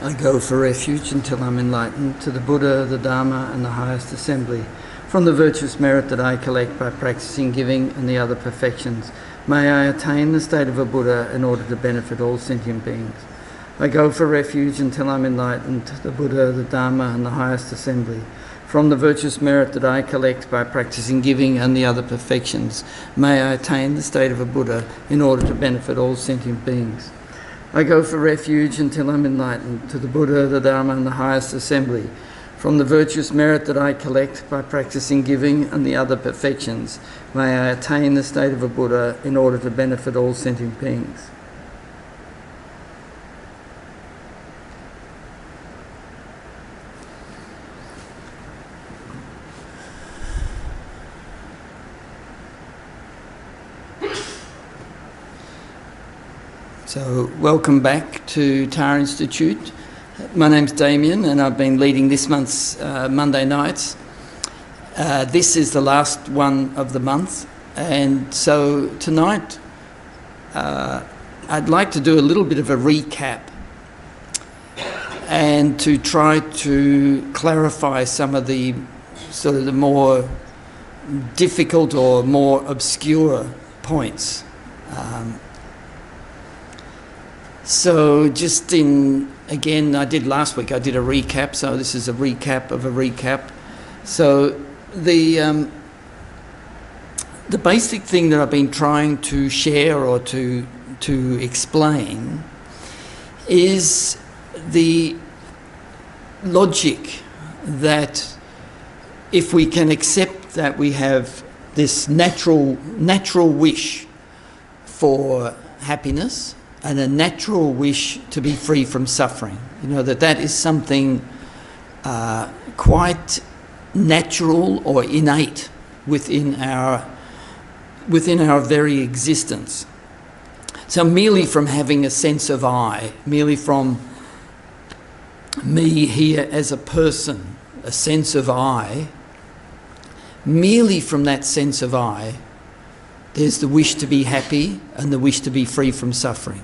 I go for refuge until I'm enlightened to the Buddha, the Dharma and the highest assembly. From the virtuous merit that I collect by practicing giving and the other perfections, may I attain the state of a Buddha in order to benefit all sentient beings. I go for refuge until I'm enlightened to the Buddha, the Dharma and the highest assembly. From the virtuous merit that I collect by practicing giving and the other perfections, may I attain the state of a Buddha in order to benefit all sentient beings. I go for refuge until I'm enlightened to the Buddha, the Dharma and the highest assembly. From the virtuous merit that I collect by practicing giving and the other perfections, may I attain the state of a Buddha in order to benefit all sentient beings. So, welcome back to Tara Institute. My name's Damien and I've been leading this month's Monday nights. This is the last one of the month, and so tonight I'd like to do a little bit of a recap and to try to clarify some of the sort of the more difficult or more obscure points. So just again, I did last week, I did a recap, so this is a recap of a recap. So the basic thing that I've been trying to share or to explain is the logic that if we can accept that we have this natural wish for happiness, and a natural wish to be free from suffering. You know, that is something quite natural or innate within our very existence. So merely from having a sense of I, merely from me here as a person, a sense of I, merely from that sense of I, there's the wish to be happy and the wish to be free from suffering.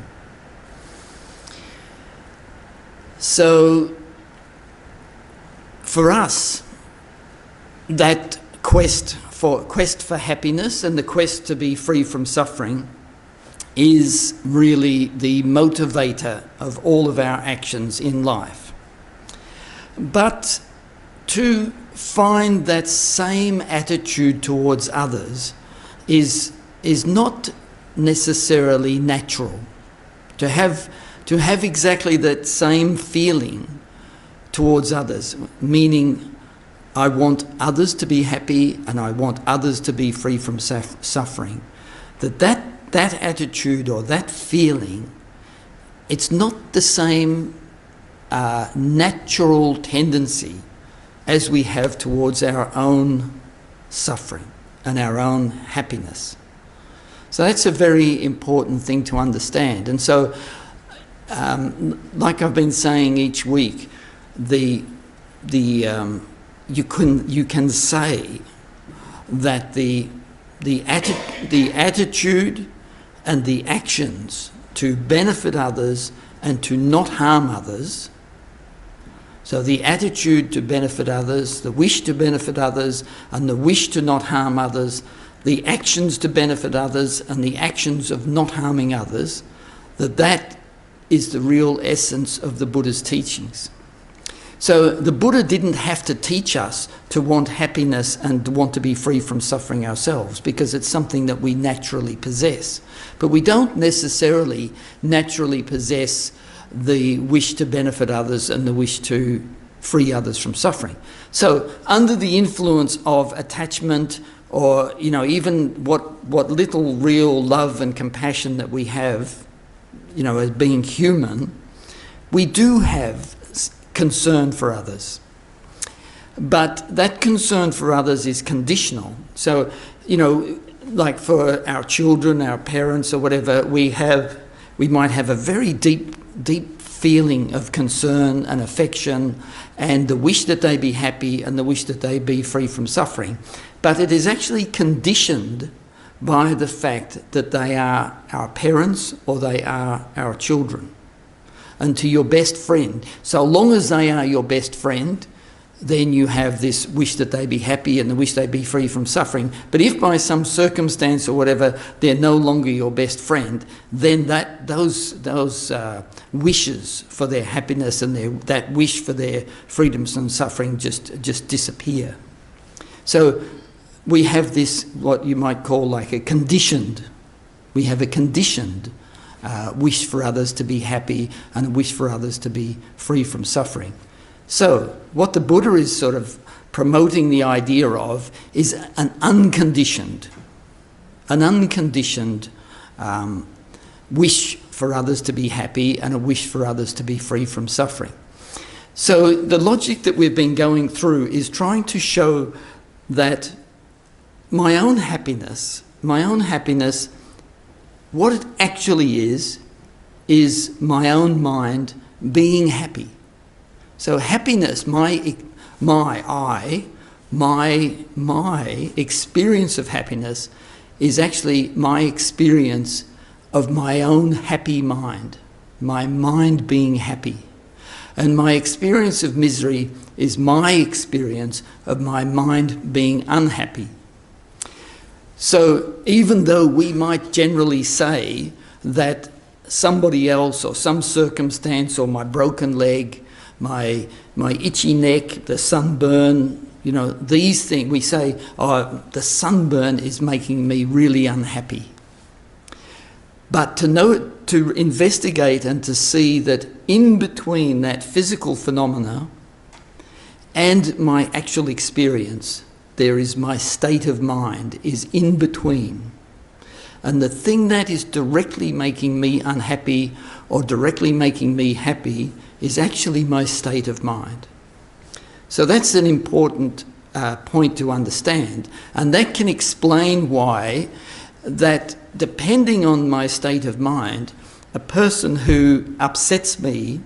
So, for us, that quest for happiness and the quest to be free from suffering is really the motivator of all of our actions in life. But to find that same attitude towards others is not necessarily natural. To have exactly that same feeling towards others, meaning I want others to be happy and I want others to be free from suffering, that attitude or that feeling, it's not the same natural tendency as we have towards our own suffering and our own happiness. So that's a very important thing to understand. And so, like I've been saying each week, you can say that the attitude and the actions to benefit others and to not harm others. So the attitude to benefit others, the wish to benefit others, and the wish to not harm others, the actions to benefit others and the actions of not harming others, that is the real essence of the Buddha's teachings. So the Buddha didn't have to teach us to want happiness and to want to be free from suffering ourselves, because it's something that we naturally possess. But we don't necessarily naturally possess the wish to benefit others and the wish to free others from suffering. So under the influence of attachment, or even what little real love and compassion that we have, as being human, we do have concern for others. But that concern for others is conditional. So, like for our children, our parents or whatever, we might have a very deep feeling of concern and affection and the wish that they be happy and the wish that they be free from suffering. But it is actually conditioned by the fact that they are our parents or they are our children. and to your best friend. So long as they are your best friend, then you have this wish that they be happy and the wish they be free from suffering. But if by some circumstance or whatever they're no longer your best friend, then those wishes for their happiness and that wish for their freedoms from suffering just disappear. So we have this, what you might call like a conditioned. We have a conditioned wish for others to be happy and a wish for others to be free from suffering. So what the Buddha is sort of promoting the idea of is an unconditioned wish for others to be happy and a wish for others to be free from suffering. So the logic that we've been going through is trying to show that my own happiness, what it actually is my own mind being happy. So happiness, my experience of happiness is actually my experience of my own happy mind, my mind being happy. And my experience of misery is my experience of my mind being unhappy. So even though we might generally say that somebody else or some circumstance or my broken leg, my itchy neck, the sunburn, these things, we say, oh, the sunburn is making me really unhappy. But to investigate and to see that in between that physical phenomena and my actual experience, there is my state of mind, is in between. And the thing that is directly making me unhappy or directly making me happy is actually my state of mind. So that's an important point to understand. And that can explain why that depending on my state of mind, a person who upsets me,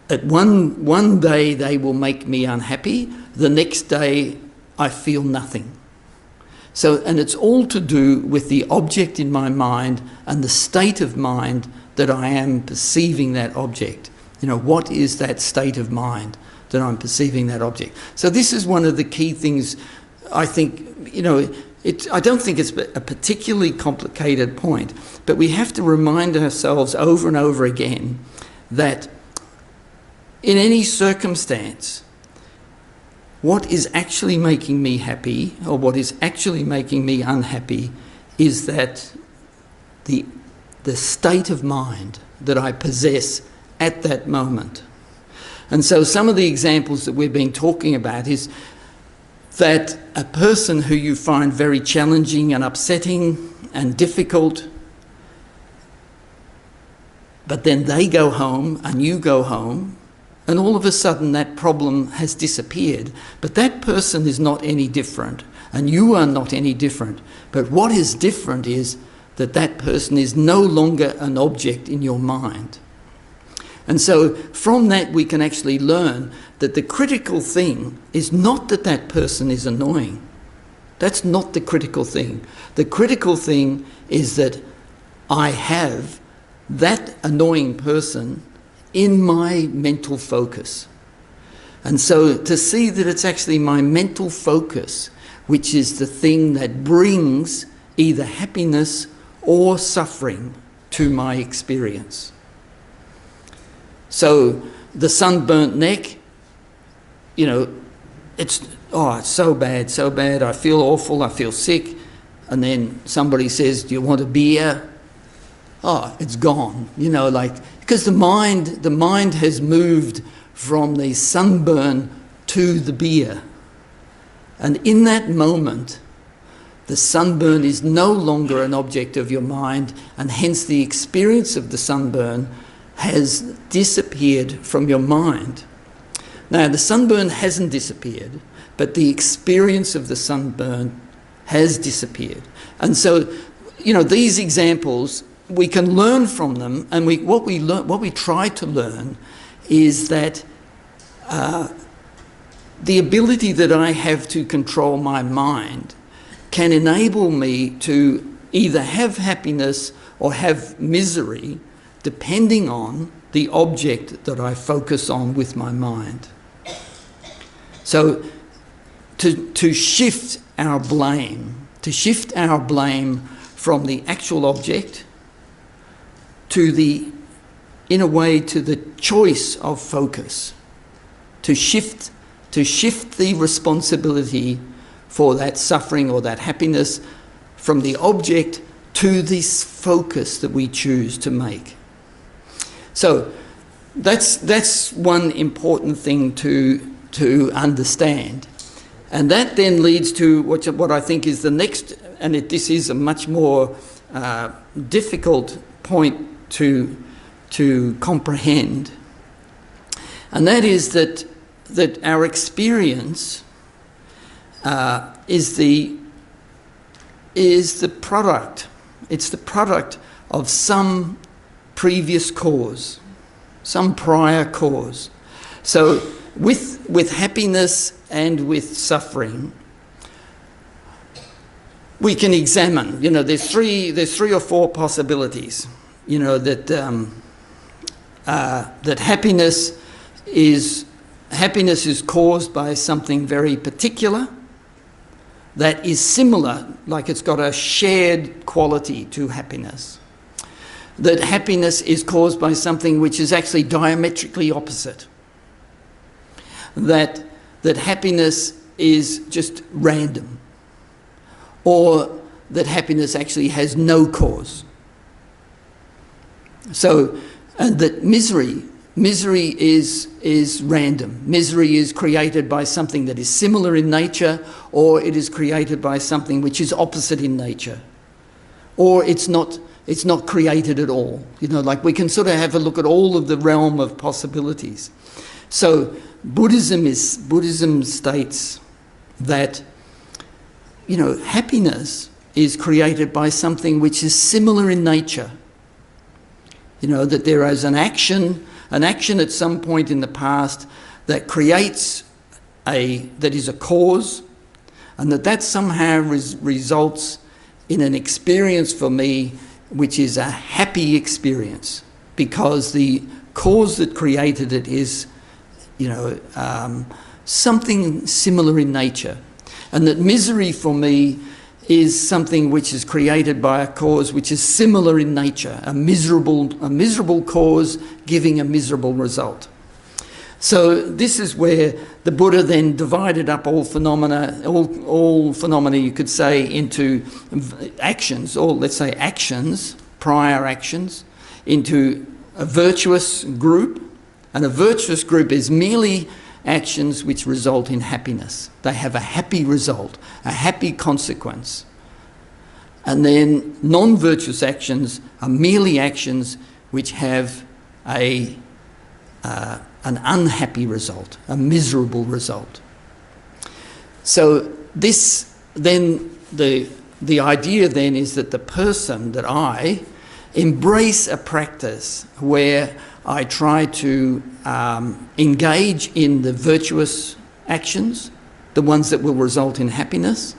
at one day they will make me unhappy, the next day I feel nothing. So, and it's all to do with the object in my mind and the state of mind that I am perceiving that object. What is that state of mind that I'm perceiving that object? So this is one of the key things, I think, I don't think it's a particularly complicated point, but we have to remind ourselves over and over again that in any circumstance, what is actually making me happy or what is actually making me unhappy is that the state of mind that I possess at that moment. And so some of the examples that we've been talking about is that a person who you find very challenging and upsetting and difficult, but then they go home and you go home, and all of a sudden that problem has disappeared. But that person is not any different, and you are not any different. But what is different is that that person is no longer an object in your mind. And so from that we can actually learn that the critical thing is not that that person is annoying. That's not the critical thing. The critical thing is that I have that annoying person in my mental focus. And so to see that it's actually my mental focus which is the thing that brings either happiness or suffering to my experience. So the sunburnt neck, it's so bad, I feel awful, I feel sick, and then somebody says, do you want a beer? Oh, it's gone, because the mind has moved from the sunburn to the beer. And in that moment, the sunburn is no longer an object of your mind, and hence the experience of the sunburn has disappeared from your mind. Now, the sunburn hasn't disappeared, but the experience of the sunburn has disappeared. And so, these examples, we can learn from them, and what we try to learn is that the ability that I have to control my mind can enable me to either have happiness or have misery, depending on the object that I focus on with my mind. So to shift our blame from the actual object to the, in a way, to the choice of focus, to shift the responsibility for that suffering or that happiness from the object to this focus that we choose to make. So that's one important thing to understand. And that then leads to what I think is the next, and this is a much more difficult point to comprehend, and that is that our experience is the product. It's the product of some previous cause, some prior cause. So with happiness and with suffering, we can examine. There's three or four possibilities. That happiness is caused by something very particular that is similar, like it's got a shared quality to happiness. That happiness is caused by something which is actually diametrically opposite. That happiness is just random. Or that happiness actually has no cause. So, and that misery is random. Misery is created by something that is similar in nature, or it is created by something which is opposite in nature, or it's not created at all. Like we can sort of have a look at all of the realm of possibilities. So Buddhism states that happiness is created by something which is similar in nature. That there is an action at some point in the past that creates that is a cause, and that somehow results in an experience for me which is a happy experience, because the cause that created it is, something similar in nature. And that misery for me is something which is created by a cause which is similar in nature, a miserable cause giving a miserable result. So this is where the Buddha then divided up all phenomena you could say into actions, or let's say actions, prior actions, into a virtuous group. And a virtuous group is merely actions which result in happiness. They have a happy result, a happy consequence. And then non-virtuous actions are merely actions which have an unhappy result, a miserable result. So this then, the idea then is that the person, that I, embrace a practice where I try to engage in the virtuous actions, the ones that will result in happiness,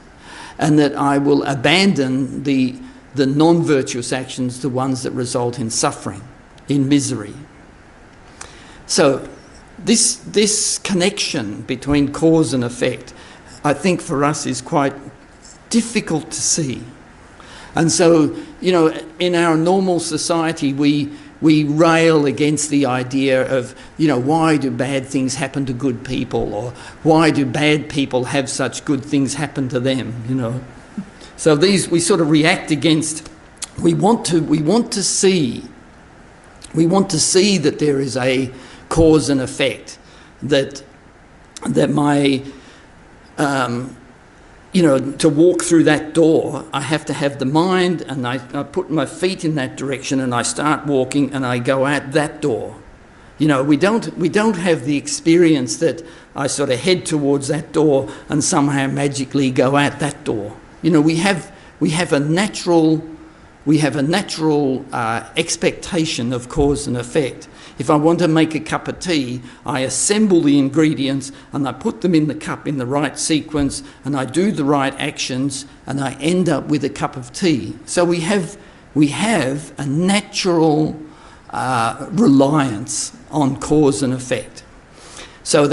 and that I will abandon the non-virtuous actions, the ones that result in suffering, in misery. So this connection between cause and effect, I think for us is quite difficult to see. And so, in our normal society, we rail against the idea of, why do bad things happen to good people, or why do bad people have such good things happen to them, So these we sort of react against. We want to see that there is a cause and effect, that my to walk through that door, I have to have the mind, and I put my feet in that direction, and I start walking, and I go out that door. We don't have the experience that I sort of head towards that door and somehow magically go out that door. We have a natural expectation of cause and effect. If I want to make a cup of tea, I assemble the ingredients and I put them in the cup in the right sequence, and I do the right actions, and I end up with a cup of tea. So we have a natural reliance on cause and effect. So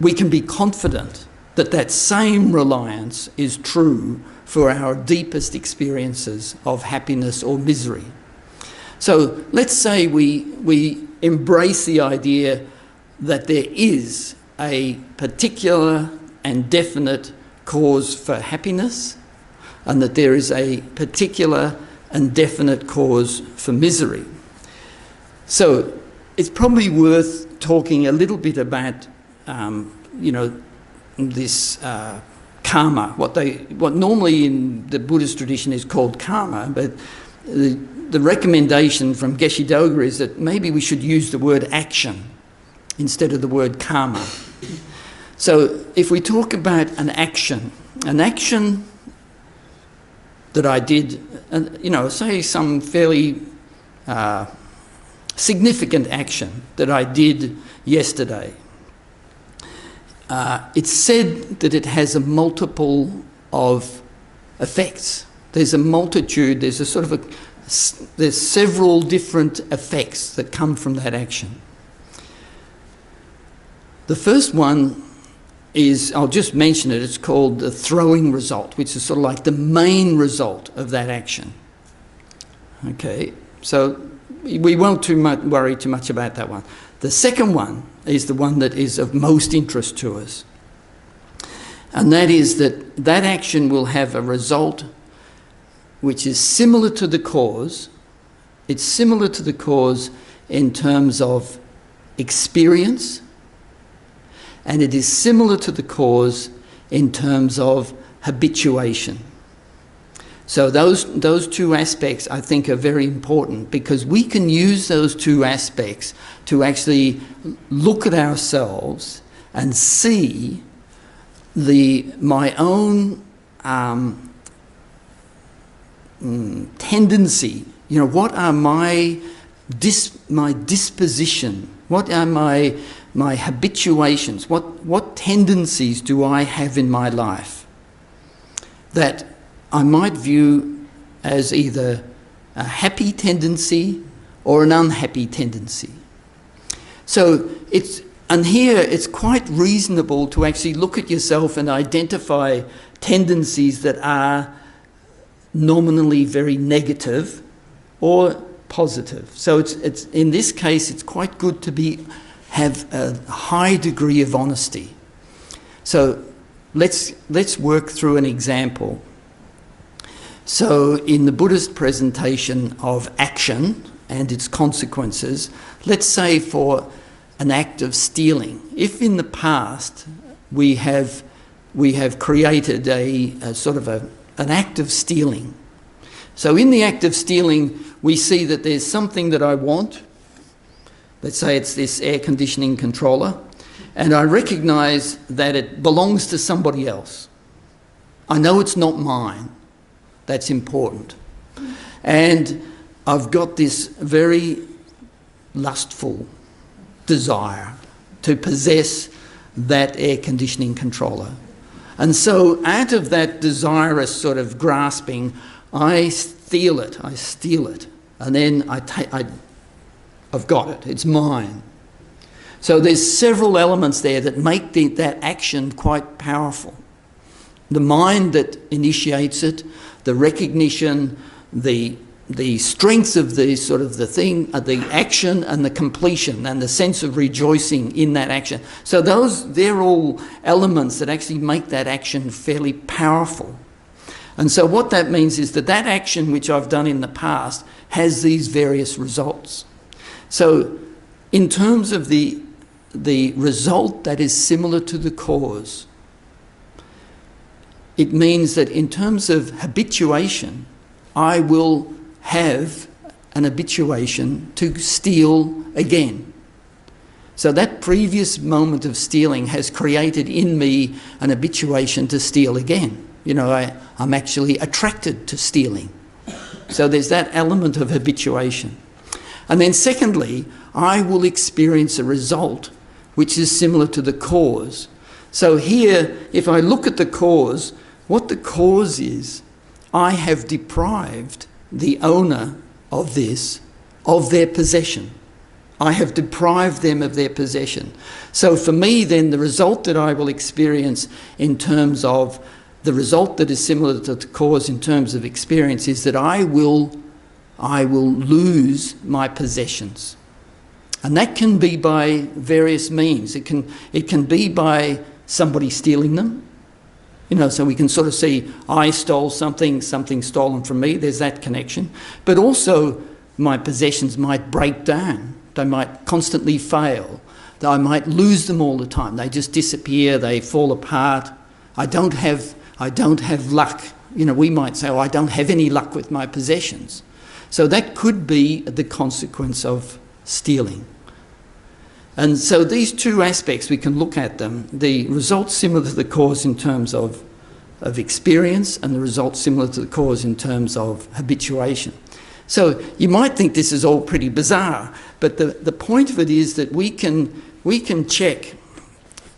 we can be confident that that same reliance is true for our deepest experiences of happiness or misery. So let's say we embrace the idea that there is a particular and definite cause for happiness, and that there is a particular and definite cause for misery. So it's probably worth talking a little bit about, this karma, what normally in the Buddhist tradition is called karma, but the recommendation from Geshe Doga is that maybe we should use the word action instead of the word karma. So if we talk about an action that I did, say some fairly significant action that I did yesterday, it's said that it has a multiple of effects. There's a multitude, there's several different effects that come from that action. The first one is, I'll just mention it, it's called the throwing result, which is sort of like the main result of that action. Okay, so we won't worry too much about that one. The second one is the one that is of most interest to us. And that is that action will have a result which is similar to the cause. It's similar to the cause in terms of experience, and it is similar to the cause in terms of habituation. So those two aspects, I think, are very important, because we can use those two aspects to actually look at ourselves and see my own tendency. What are my disposition? What are my habituations? What tendencies do I have in my life that I might view as either a happy tendency or an unhappy tendency? So here it's quite reasonable to actually look at yourself and identify tendencies that are nominally very negative or positive. So it's in this case it's quite good to have a high degree of honesty. So let's work through an example. So in the Buddhist presentation of action and its consequences, let's say for an act of stealing, if in the past we have created a sort of an act of stealing. So in the act of stealing, we see that there's something that I want. Let's say it's this air conditioning controller, and I recognise that it belongs to somebody else. I know it's not mine. That's important. And I've got this very lustful desire to possess that air conditioning controller. And so out of that desirous sort of grasping, I steal it, and then I've got it, it's mine. So there's several elements there that make that action quite powerful. The mind that initiates it, the recognition, the strength of the sort of the thing, the action, and the completion, and the sense of rejoicing in that action. So they're all elements that actually make that action fairly powerful. And so what that means is that action which I've done in the past has these various results. So in terms of the result that is similar to the cause, it means that in terms of habituation, I will have an habituation to steal again. So that previous moment of stealing has created in me an habituation to steal again. I'm actually attracted to stealing. So there's that element of habituation. And then secondly, I will experience a result which is similar to the cause. So here, if I look at the cause, what the cause is, I have deprived the owner of this, of their possession. I have deprived them of their possession. So for me, then, the result that I will experience in terms of the result that is similar to the cause in terms of experience is that I will lose my possessions. And that can be by various means. It can be by somebody stealing them. So we can sort of see, I stole something, something stolen from me, there's that connection. But also my possessions might break down. They might constantly fail. I might lose them all the time. They just disappear, they fall apart. I don't have luck. We might say, I don't have any luck with my possessions. So that could be the consequence of stealing. And so these two aspects, we can look at them. The results similar to the cause in terms of experience, and the results similar to the cause in terms of habituation. So you might think this is all pretty bizarre, but the point of it is that we can check,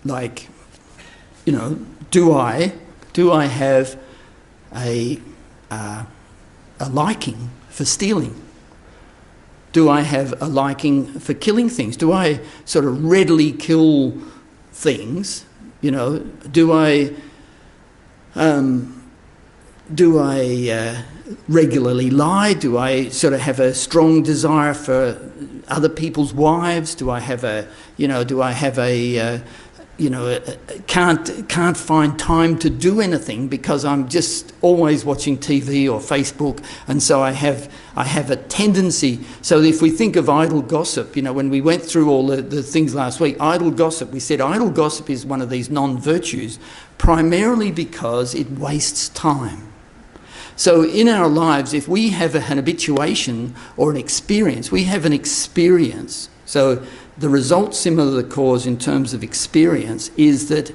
like, do I have a liking for stealing? Do I have a liking for killing things? Do I sort of readily kill things? Do I regularly lie? Do I sort of have a strong desire for other people's wives? Do I have can't find time to do anything because I'm just always watching TV or Facebook, and so I have a tendency. So if we think of idle gossip, when we went through all the things last week, idle gossip, we said idle gossip is one of these non-virtues, primarily because it wastes time. So in our lives, if we have an habituation or an experience, we have an experience. So the result similar to the cause in terms of experience is that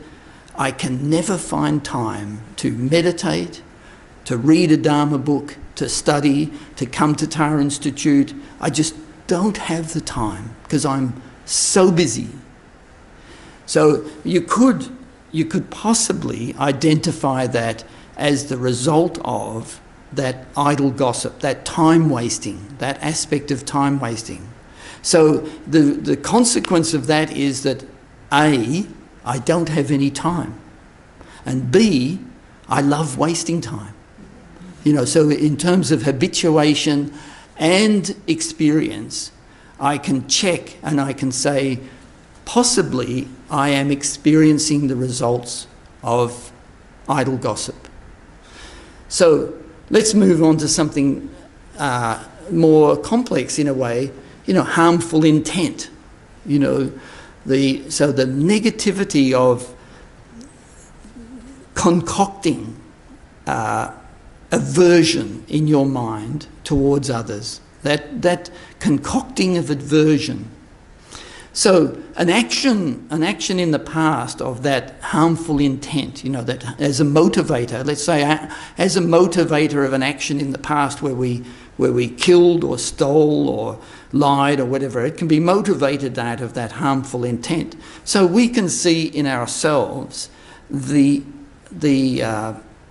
I can never find time to meditate, to read a Dharma book, to study, to come to Tara Institute. I just don't have the time because I'm so busy. So you could possibly identify that as the result of that idle gossip, that time wasting, that aspect of time wasting. So the consequence of that is that A, I don't have any time, and B, I love wasting time. So in terms of habituation and experience, I can check and I can say, possibly I am experiencing the results of idle gossip. So let's move on to something more complex in a way, harmful intent. So the negativity of concocting aversion in your mind towards others, that concocting of aversion. So an action in the past of that harmful intent, that as a motivator, let's say as a motivator of an action in the past where we killed or stole or lied or whatever, it can be motivated out of that harmful intent. So we can see in ourselves the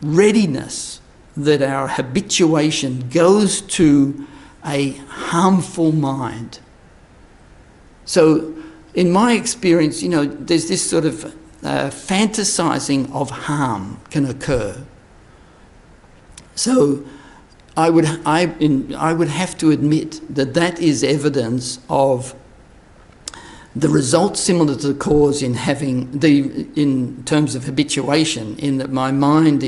readiness that our habituation goes to a harmful mind. So in my experience, there's this sort of fantasizing of harm can occur. So I would have to admit that is evidence of the result similar to the cause in terms of habituation, in that my mind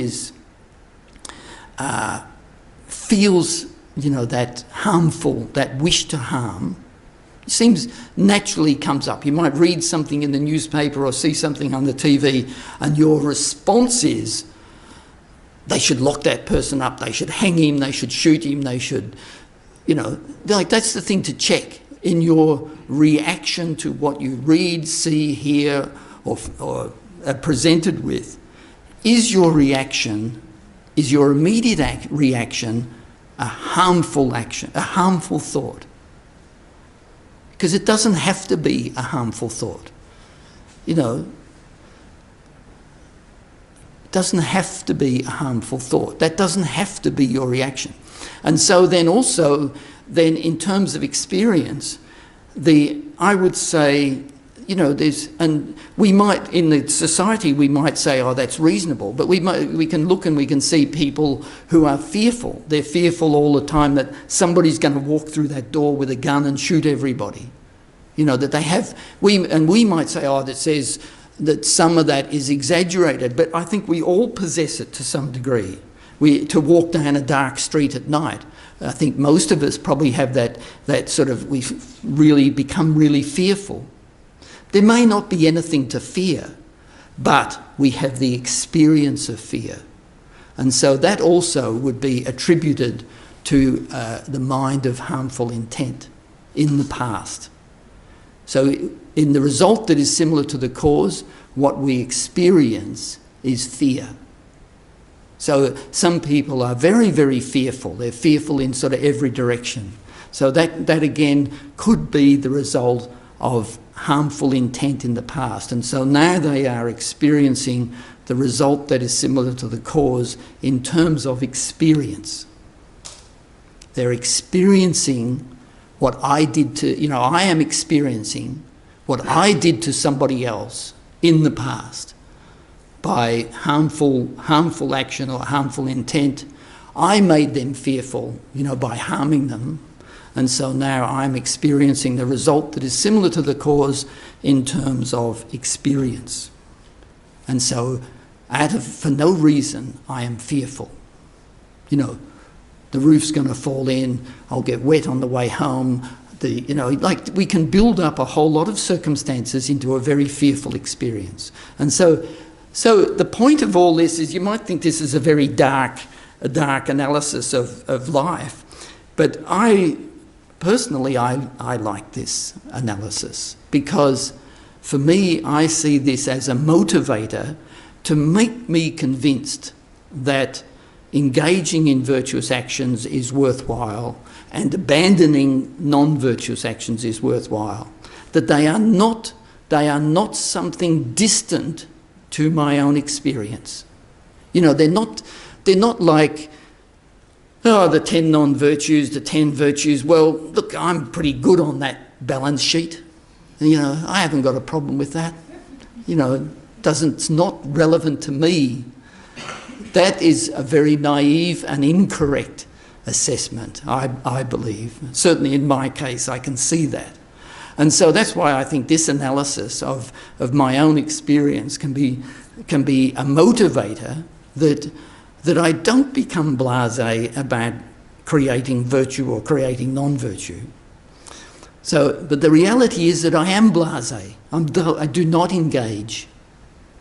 feels that harmful, that wish to harm. It seems naturally comes up. You might read something in the newspaper or see something on the TV, and your response is, they should lock that person up, they should hang him, they should shoot him, they should, that's the thing to check in your reaction to what you read, see, hear, or are presented with. Is your immediate reaction a harmful action, a harmful thought? Because it doesn't have to be a harmful thought. It doesn't have to be a harmful thought. That doesn't have to be your reaction. And so then also then in terms of experience, I would say, you know, and we might, in the society, we might say, oh, that's reasonable, but we can look and we can see people who are fearful. They're fearful all the time that somebody's going to walk through that door with a gun and shoot everybody. You know, that they have, we might say, oh, that says that some of that is exaggerated, but I think we all possess it to some degree. To walk down a dark street at night, I think most of us probably have that sort of, we've really become really fearful. There may not be anything to fear, but we have the experience of fear. And so that also would be attributed to the mind of harmful intent in the past. So in the result that is similar to the cause, what we experience is fear. So some people are very, very fearful. They're fearful in sort of every direction. So that again could be the result of harmful intent in the past. And so now they are experiencing the result that is similar to the cause in terms of experience. They're experiencing what I did to, you know, I am experiencing what I did to somebody else in the past by harmful action or harmful intent. I made them fearful, you know, by harming them. And so now I'm experiencing the result that is similar to the cause in terms of experience. And so for no reason, I am fearful. You know, the roof's going to fall in, I'll get wet on the way home. You know, like we can build up a whole lot of circumstances into a very fearful experience. And so the point of all this is, you might think this is a very dark analysis of life, but personally, I like this analysis, because for me, I see this as a motivator to make me convinced that engaging in virtuous actions is worthwhile and abandoning non-virtuous actions is worthwhile. That they are not something distant to my own experience. You know, they're not like, oh, the 10 non-virtues, the 10 virtues. Well, look, I'm pretty good on that balance sheet. You know, I haven't got a problem with that. You know, it's not relevant to me. That is a very naive and incorrect assessment, I believe. Certainly in my case, I can see that. And so that's why I think this analysis of my own experience can be a motivator that I don't become blasé about creating virtue or creating non-virtue. But the reality is that I am blasé. I do not engage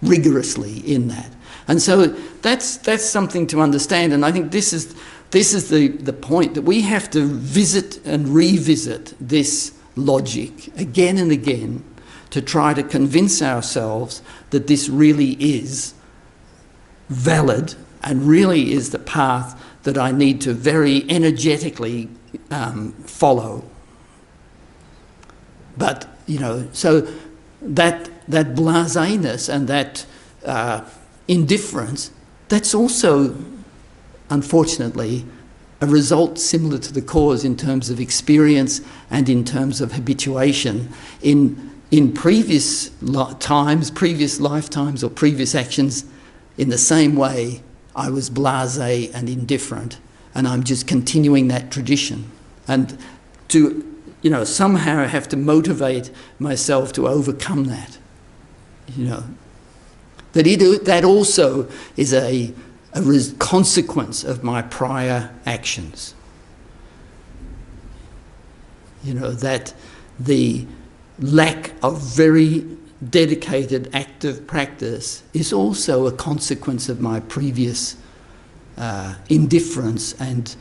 rigorously in that. And so that's something to understand. And I think this is the point, that we have to visit and revisit this logic again and again to try to convince ourselves that this really is valid and really is the path that I need to very energetically follow. But, you know, so that blaséness and that indifference, that's also, unfortunately, a result similar to the cause in terms of experience and in terms of habituation in previous times, previous lifetimes or previous actions. In the same way, I was blasé and indifferent, and I'm just continuing that tradition. And to, you know, somehow have to motivate myself to overcome that, you know. That also is a consequence of my prior actions. You know, that the lack of very dedicated active practice is also a consequence of my previous indifference and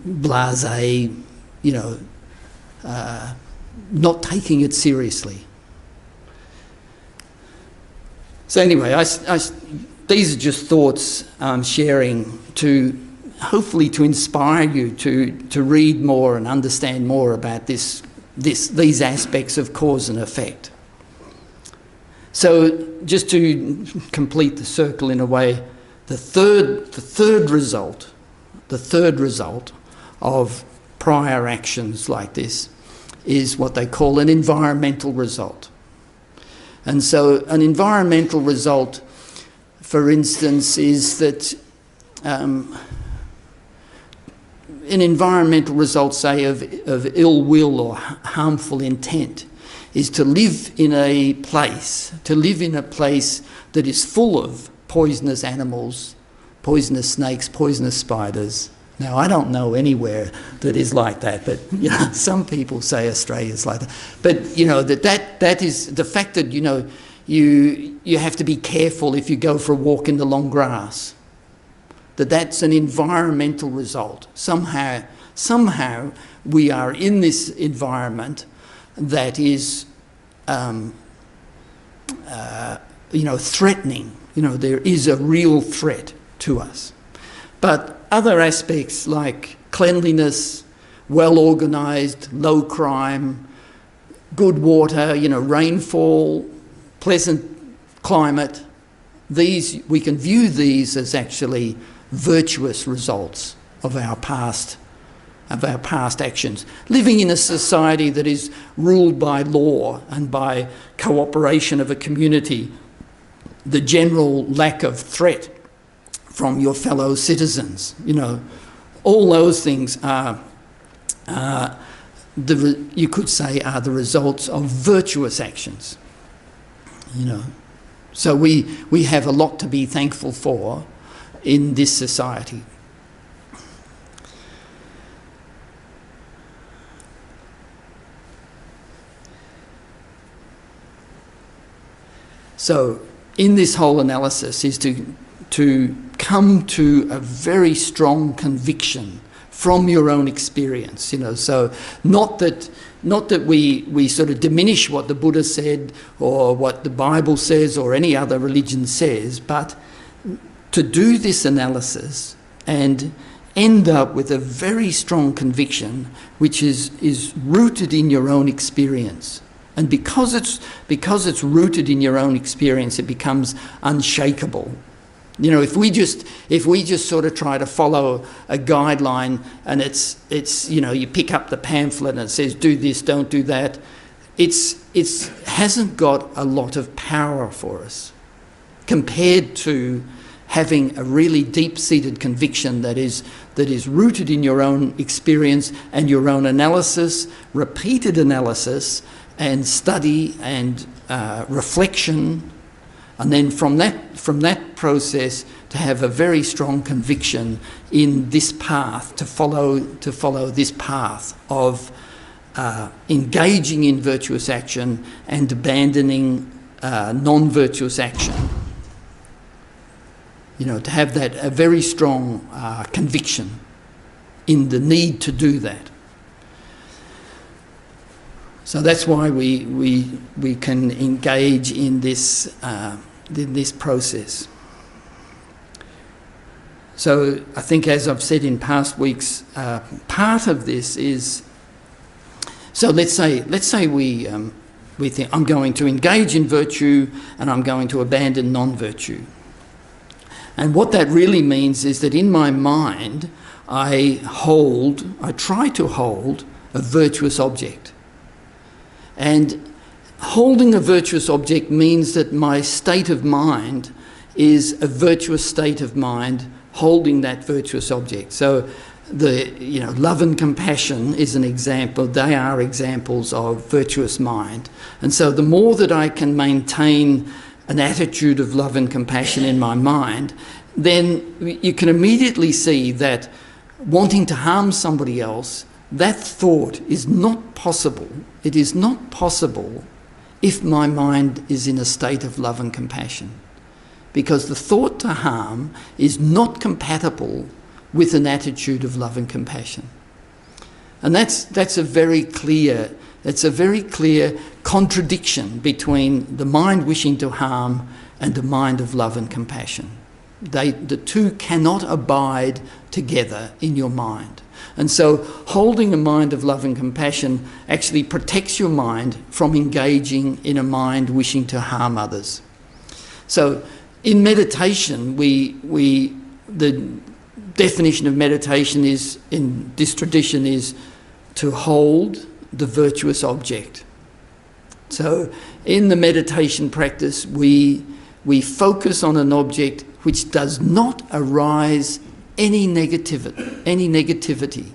blasé, you know, not taking it seriously. So anyway, these are just thoughts I'm sharing to hopefully to inspire you to read more and understand more about these aspects of cause and effect. So just to complete the circle in a way, the third result of prior actions like this is what they call an environmental result. And so an environmental result, for instance, is that an environmental result, say, of ill will or harmful intent, is to live in a place that is full of poisonous animals, poisonous snakes, poisonous spiders. Now, I don't know anywhere that is like that, but some people say Australia's like that. But that is the fact that you have to be careful if you go for a walk in the long grass. That's an environmental result. Somehow we are in this environment that is, threatening. There is a real threat to us. But other aspects like cleanliness, well-organised, low crime, good water, rainfall, pleasant climate, we can view these as actually virtuous results of our past actions. Living in a society that is ruled by law and by cooperation of a community, the general lack of threat from your fellow citizens, all those things are you could say are the results of virtuous actions. So we have a lot to be thankful for in this society. So in this whole analysis is to come to a very strong conviction from your own experience, so not that we sort of diminish what the Buddha said or what the Bible says or any other religion says, but to do this analysis and end up with a very strong conviction which is rooted in your own experience. And because it's rooted in your own experience, it becomes unshakable. If we just sort of try to follow a guideline and it's you pick up the pamphlet and it says do this, don't do that, it hasn't got a lot of power for us compared to having a really deep-seated conviction that is rooted in your own experience and your own analysis, repeated analysis and study and reflection. And then from that process to have a very strong conviction in this path, to follow this path of engaging in virtuous action and abandoning non-virtuous action. To have a very strong conviction in the need to do that. So that's why we can engage in this process. So I think, as I've said in past weeks, part of this is. So let's say we think I'm going to engage in virtue and I'm going to abandon non-virtue. And what that really means is that in my mind I try to hold a virtuous object. And holding a virtuous object means that my state of mind is a virtuous state of mind holding that virtuous object. So love and compassion is an example. They are examples of virtuous mind. And so the more that I can maintain an attitude of love and compassion in my mind, then you can immediately see that wanting to harm somebody else, that thought is not possible. It is not possible if my mind is in a state of love and compassion, because the thought to harm is not compatible with an attitude of love and compassion. And that's a very clear contradiction between the mind wishing to harm and the mind of love and compassion. The two cannot abide together in your mind. And so holding a mind of love and compassion actually protects your mind from engaging in a mind wishing to harm others. So in meditation, the definition of meditation is, in this tradition, is to hold the virtuous object. So in the meditation practice, we focus on an object which does not arise any negativity.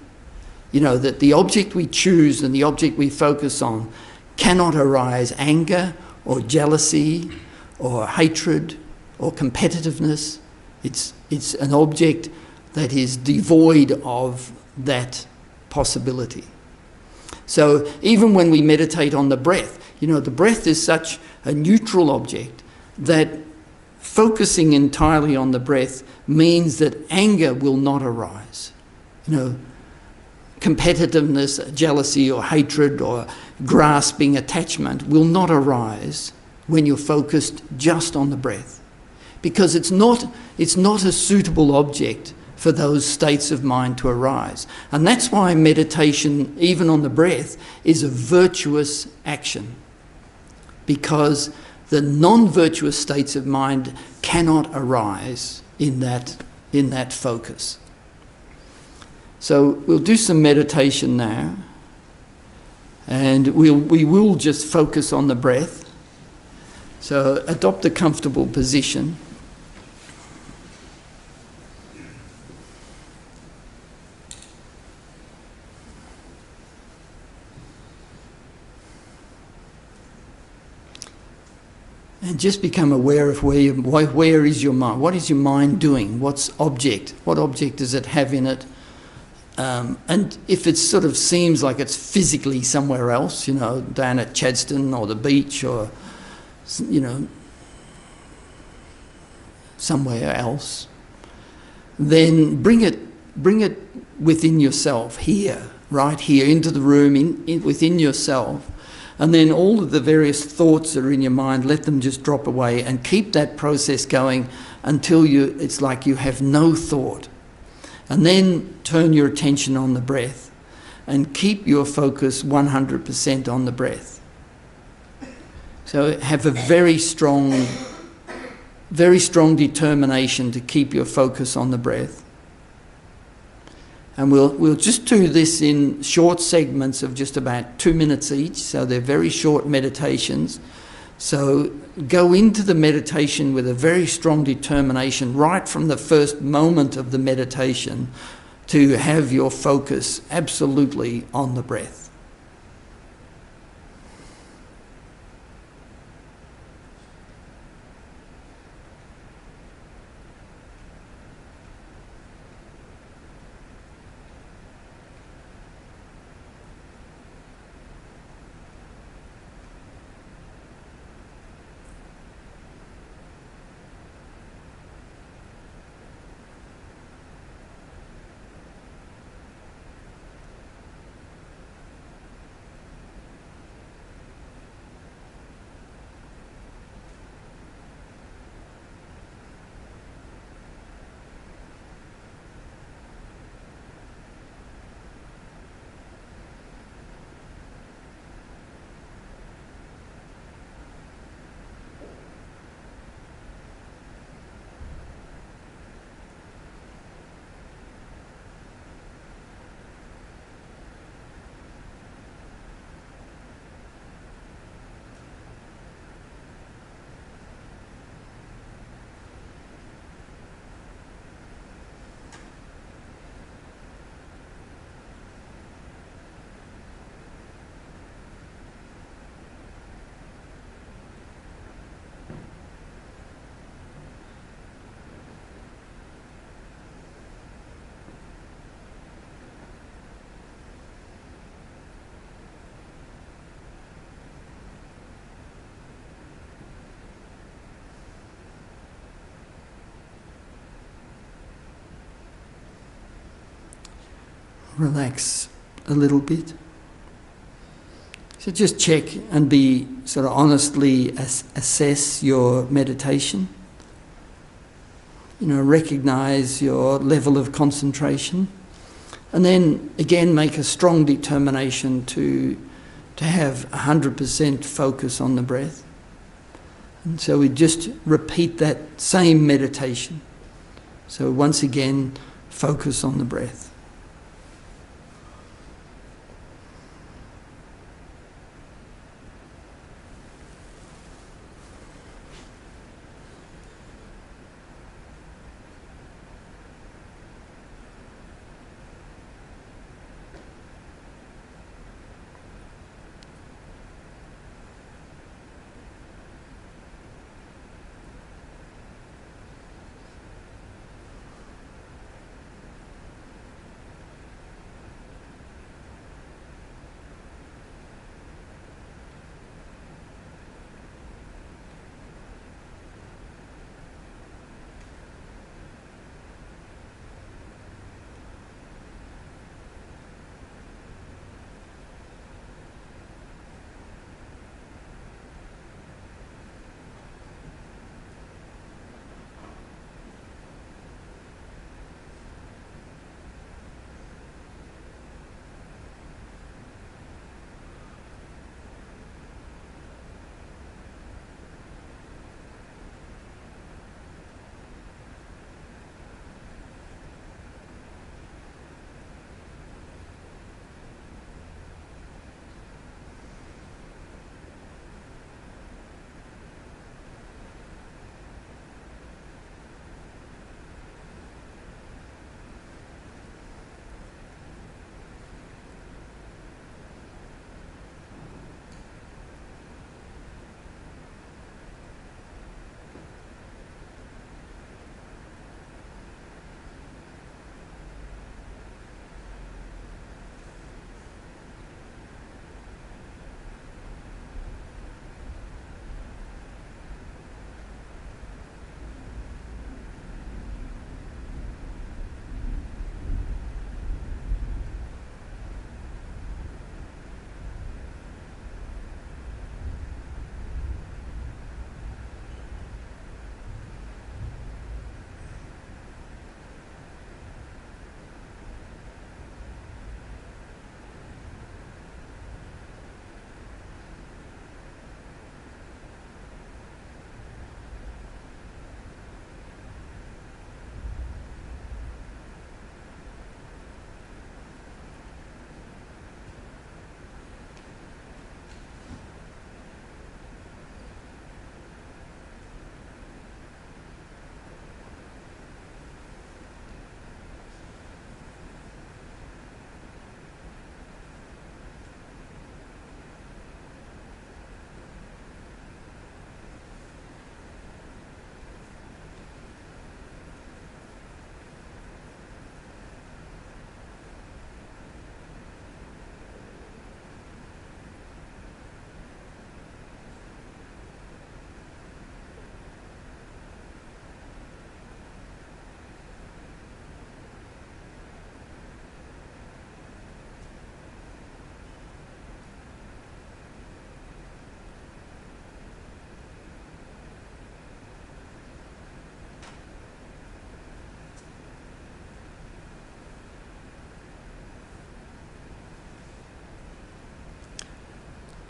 You know, that the object we choose and the object we focus on cannot arise anger or jealousy or hatred or competitiveness. It's an object that is devoid of that possibility. So even when we meditate on the breath, you know, the breath is such a neutral object that focusing entirely on the breath means that anger will not arise. You know, competitiveness, jealousy or hatred or grasping attachment will not arise when you're focused just on the breath, because it's not a suitable object for those states of mind to arise. And that's why meditation, even on the breath, is a virtuous action, because the non-virtuous states of mind cannot arise in that focus. So we'll do some meditation now, and we will just focus on the breath. So adopt a comfortable position. And just become aware of where is your mind? What is your mind doing? What object does it have in it? And if it sort of seems like it's physically somewhere else, you know, down at Chadstone or the beach or, you know, somewhere else, then bring it within yourself, here, right here, into the room, within yourself. And then all of the various thoughts that are in your mind, let them just drop away and keep that process going until it's like you have no thought. And then turn your attention on the breath and keep your focus 100% on the breath. So have a very strong determination to keep your focus on the breath. And we'll just do this in short segments of just about 2 minutes each, so they're very short meditations. So go into the meditation with a very strong determination right from the first moment of the meditation to have your focus absolutely on the breath. Relax a little bit. So just check and be sort of honestly assess your meditation. You know, recognize your level of concentration, and then again make a strong determination to have 100% focus on the breath. And so we just repeat that same meditation. So once again, focus on the breath.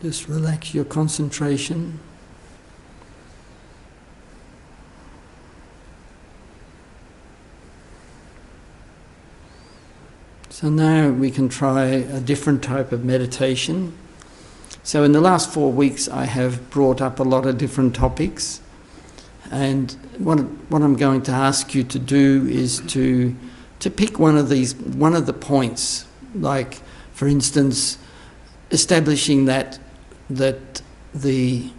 Just relax your concentration. So now we can try a different type of meditation. So in the last 4 weeks I have brought up a lot of different topics, and what I'm going to ask you to do is to pick one of the points, like for instance establishing that the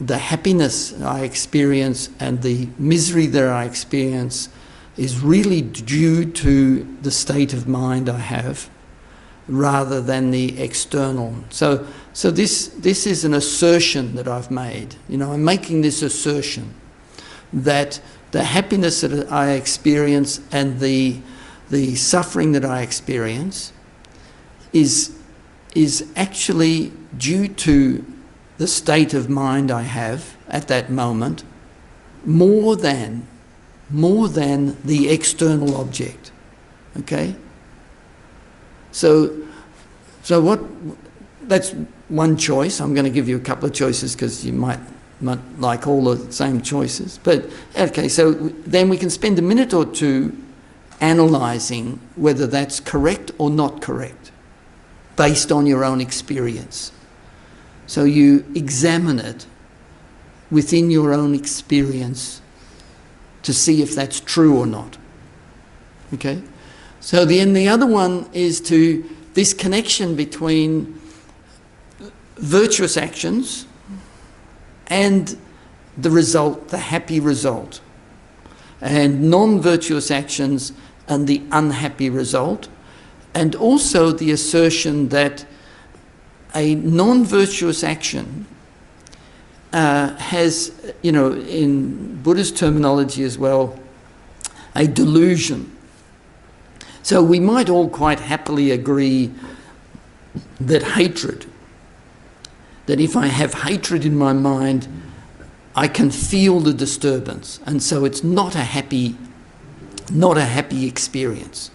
happiness I experience and the misery that I experience is really due to the state of mind I have, rather than the external. So this is an assertion that I've made. You know, I'm making this assertion that the happiness that I experience and the suffering that I experience is actually due to the state of mind I have at that moment, more than the external object. Okay? So what? That's one choice. I'm going to give you a couple of choices because you might like all the same choices. But okay, so then we can spend a minute or two analysing whether that's correct or not correct, based on your own experience. So you examine it within your own experience to see if that's true or not. Okay? So then the other one is this connection between virtuous actions and the result, the happy result, and non-virtuous actions and the unhappy result, and also the assertion that a non-virtuous action has, you know, in Buddhist terminology as well, a delusion. So we might all quite happily agree that that if I have hatred in my mind, I can feel the disturbance, and so it's not a happy experience.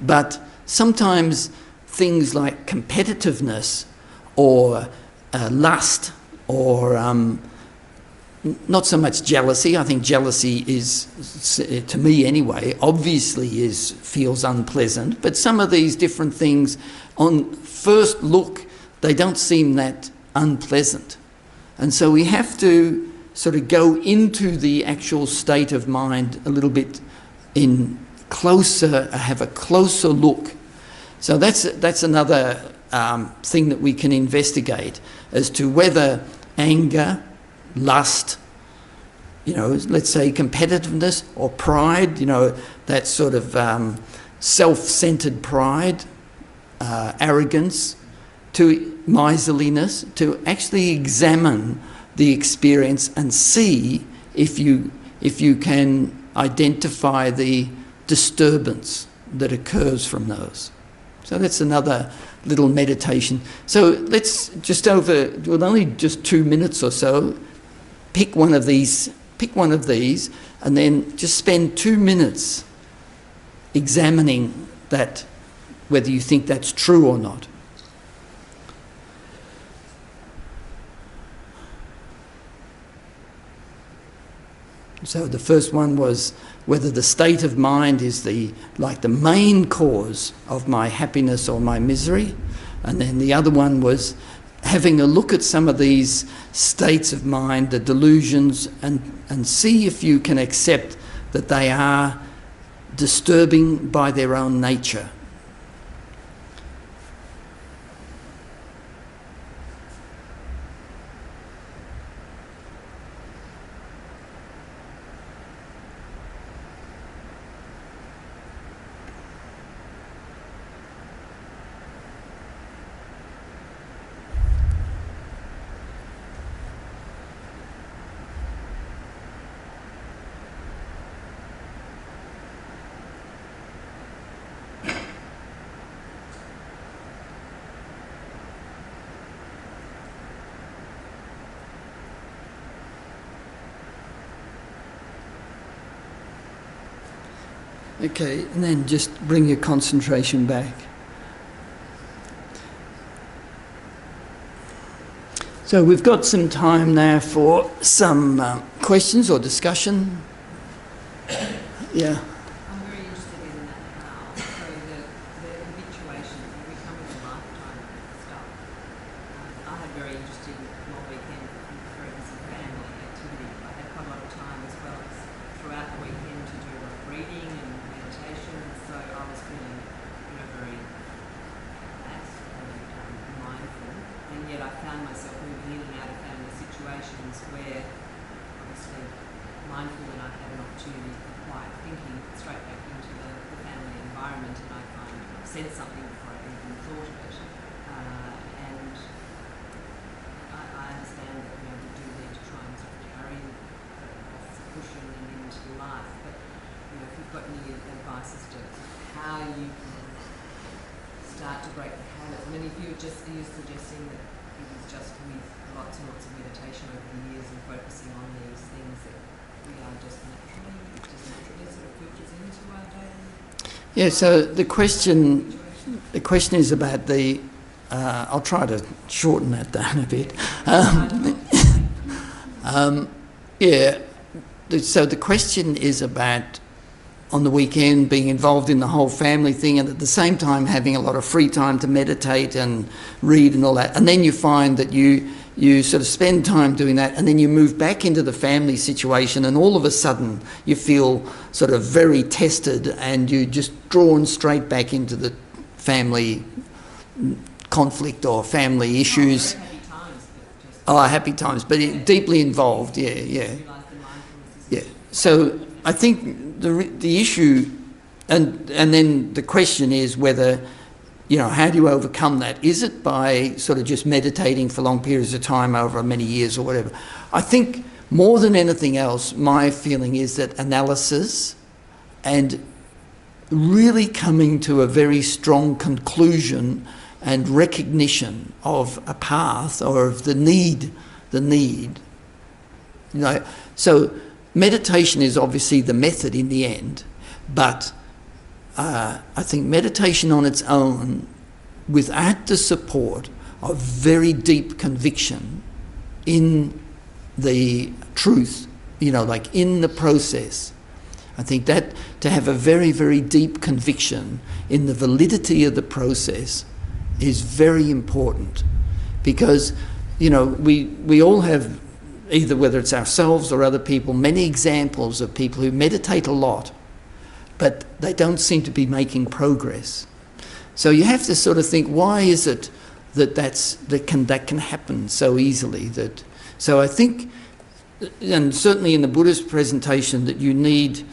But sometimes things like competitiveness or lust or not so much jealousy. I think jealousy is, to me anyway, obviously feels unpleasant. But some of these different things, on first look, they don't seem that unpleasant. And so we have to sort of go into the actual state of mind a little bit have a closer look. So that's another thing that we can investigate as to whether anger, lust, you know, let's say competitiveness or pride, you know, that sort of self-centered pride, arrogance, to miserliness, to actually examine the experience and see if you can identify the disturbance that occurs from those. So that's another little meditation. So let's just with only just 2 minutes or so, pick one of these, and then just spend 2 minutes examining that, whether you think that's true or not. So the first one was whether the state of mind is the main cause of my happiness or my misery. And then the other one was having a look at some of these states of mind, the delusions, and see if you can accept that they are disturbing by their own nature. Okay, and then just bring your concentration back. So we've got some time now for some questions or discussion. Yeah. I'm very interested in that how, so the habituation, becoming a lifetime of stuff. I had very interesting long weekend friends and family activity. I had quite a lot of time as well as throughout the weekend to do a lot of reading and meditation, so I was feeling, very relaxed and mindful, and yet I found myself moving in and out of family situations where obviously mindful and I had an opportunity for quiet thinking straight back into the family environment, and I kind of said something before I even thought of it. And I understand that we do need to try and sort of carry off the cushion and into life, but if you've got any advice as to how you can start to break the habit. I mean, if you are suggesting that it was just with lots and lots of meditation over the years and focusing on these things that we are just naturally sort of filters into our daily. Yeah. So the question is about the. I'll try to shorten that down a bit. Yeah. So the question is about, on the weekend, being involved in the whole family thing, and at the same time having a lot of free time to meditate and read and all that. And then you find that you sort of spend time doing that, and then you move back into the family situation, and all of a sudden you feel sort of very tested, and you're just drawn straight back into the family conflict or family issues. Happy times, but deeply involved. Yeah. So I think the issue, and then the question is whether, how do you overcome that? Is it by sort of just meditating for long periods of time over many years or whatever? I think more than anything else, my feeling is that analysis and really coming to a very strong conclusion and recognition of a path or of the need. So meditation is obviously the method in the end, but I think meditation on its own, without the support of very deep conviction in the truth, like in the process, I think that to have a very, very deep conviction in the validity of the process is very important, because, we all have, either whether it's ourselves or other people, many examples of people who meditate a lot, but they don't seem to be making progress. So you have to sort of think, why is it that can happen so easily? So I think, and certainly in the Buddhist presentation, that you need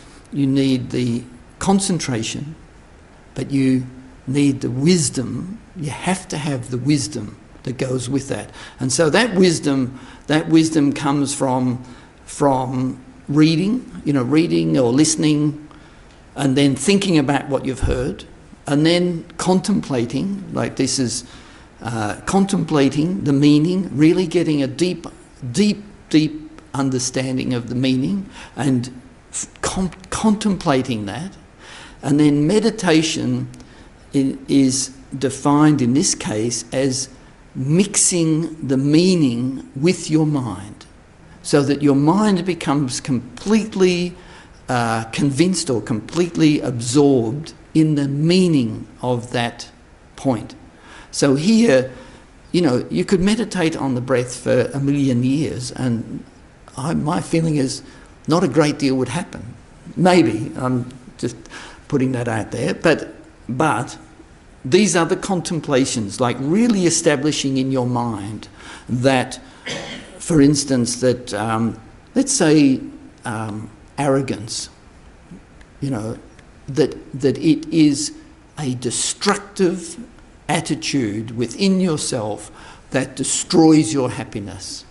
the concentration, but you need the wisdom. You have to have the wisdom that goes with that. And so that wisdom comes from reading or listening, and then thinking about what you've heard, and then contemplating, like this is contemplating the meaning, really getting a deep understanding of the meaning, and contemplating that. And then meditation is defined in this case as mixing the meaning with your mind, so that your mind becomes completely convinced or completely absorbed in the meaning of that point. So here, you could meditate on the breath for 1,000,000 years, and my feeling is not a great deal would happen. Maybe, I'm just putting that out there, but these are the contemplations, like really establishing in your mind that, for instance, that let's say arrogance, that it is a destructive attitude within yourself that destroys your happiness.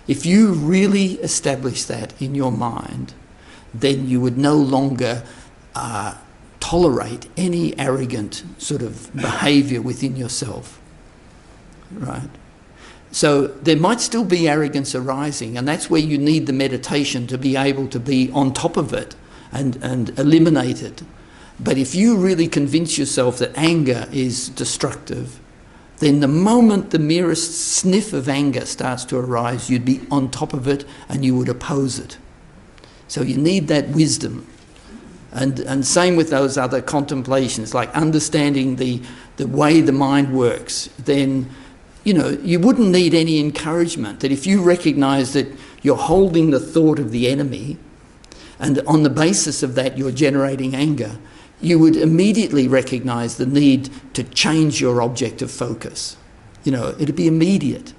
If you really establish that in your mind, then you would no longer tolerate any arrogant sort of behaviour within yourself, right? So there might still be arrogance arising, and that's where you need the meditation to be able to be on top of it and eliminate it. But if you really convince yourself that anger is destructive, then the moment the merest sniff of anger starts to arise, you'd be on top of it and you would oppose it. So you need that wisdom. And same with those other contemplations, like understanding the way the mind works. Then, you wouldn't need any encouragement. That if you recognise that you're holding the thought of the enemy, and on the basis of that you're generating anger, you would immediately recognise the need to change your object of focus. It'd be immediate,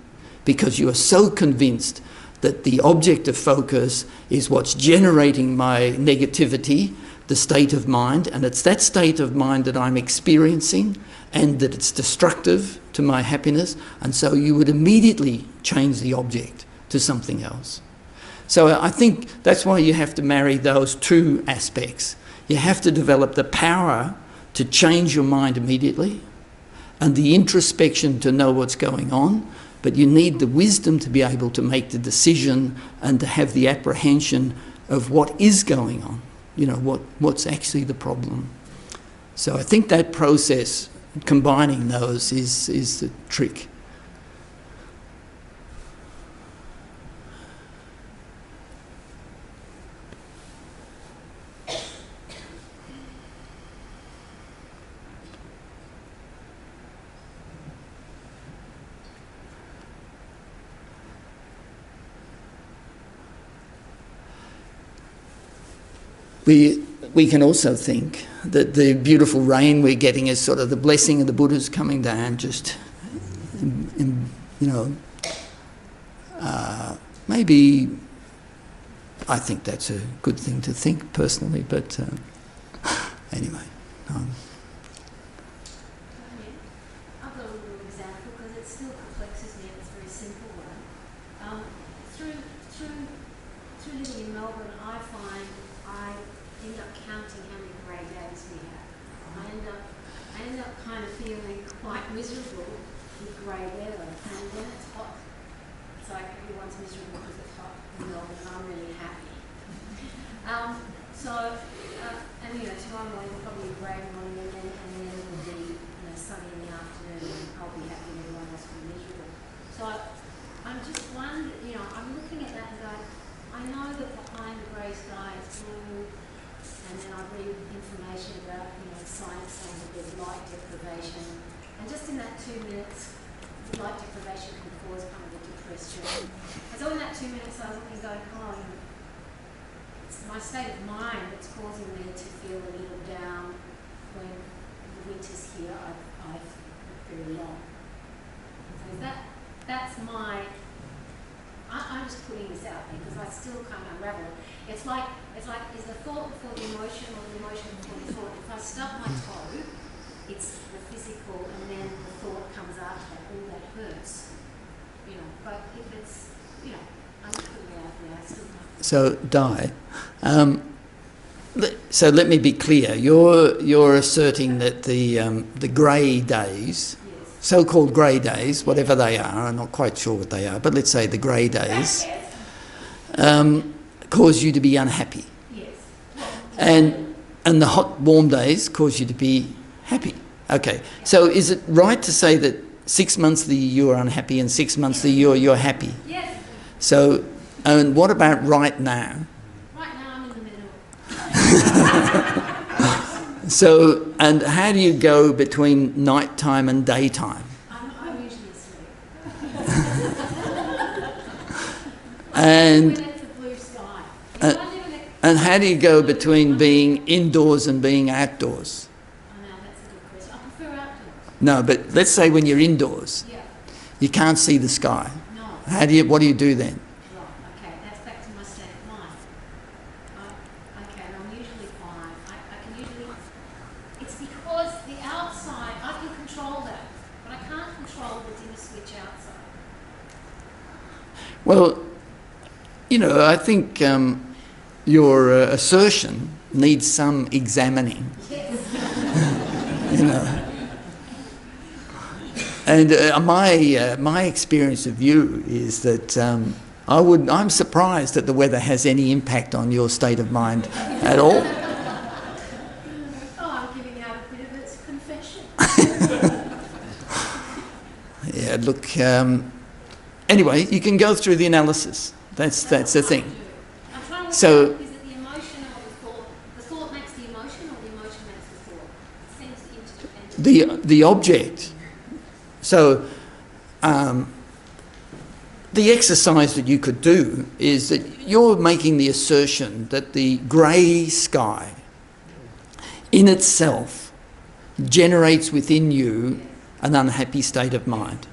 because you are so convinced that the object of focus is what's generating my negativity, the state of mind, and it's that state of mind that I'm experiencing, and that it's destructive to my happiness, and so you would immediately change the object to something else. So I think that's why you have to marry those two aspects. You have to develop the power to change your mind immediately, and the introspection to know what's going on, but you need the wisdom to be able to make the decision and to have the apprehension of what is going on, what's actually the problem. So I think that process, combining those, is the trick. We can also think that the beautiful rain we're getting is sort of the blessing of the Buddhas coming down, just, maybe I think that's a good thing to think personally, but anyway. I've got a little example because it still perplexes me and it's a very simple one. Through living in Melbourne, I find I end up counting how many grey days we have. I end up kind of feeling quite miserable with grey weather, and when it's hot, it's like everyone's miserable because it's hot in Melbourne, and I'm really happy. Tomorrow morning will probably be a grey morning, and then it will be sunny in the afternoon, and I'll be happy and everyone else will be miserable. So I'm just wondering, I'm looking at that and going, I know that behind the grey sky is blue, and then I read information about, science saying that there's light deprivation, and just in that 2 minutes, light deprivation can cause kind of a depression. And so in that 2 minutes I was looking going, it's my state of mind that's causing me to feel a little down when the winter's here. I feel very long. So that's my. I'm just putting this out there because I still can't unravel it. It's like is the thought before the emotion or the emotion before the thought? If I stub my toe, it's the physical, and then the thought comes after that. All that hurts, But if it's, I'm just putting it out there. I still can't. So, Di, so let me be clear. You're asserting that the grey days, Yes. so-called grey days, whatever they are, I'm not quite sure what they are, but let's say the grey days, cause you to be unhappy. Yes. And the hot, warm days cause you to be happy. Okay, so is it right to say that 6 months of the year you're unhappy and 6 months of the year you're happy? Yes. So, and what about right now? Right now I'm in the middle. So, and how do you go between nighttime and daytime? I'm usually asleep. And When it's a blue sky. If I live in a, and how do you go between being indoors and being outdoors? oh no, that's a good question. I prefer outdoors. No, but let's say when you're indoors, Yeah. you can't see the sky. No. What do you do then? Right. Okay. That's back to my state of mind. Okay. And I'm usually fine. I can usually. It's because the outside I can control that, but I can't control the dimmer switch outside. Well, I think your assertion needs some examining. Yes. And my experience of you is that I'm surprised that the weather has any impact on your state of mind at all. Oh, I'm giving out a bit of its confession. Yeah, look, anyway, you can go through the analysis. That's the thing. I'm trying to work So- out, is it the emotion or the thought makes the emotion or the emotion makes the thought? It seems interdependent. The object. So the exercise that you could do is that you're making the assertion that the grey sky in itself generates within you an unhappy state of mind.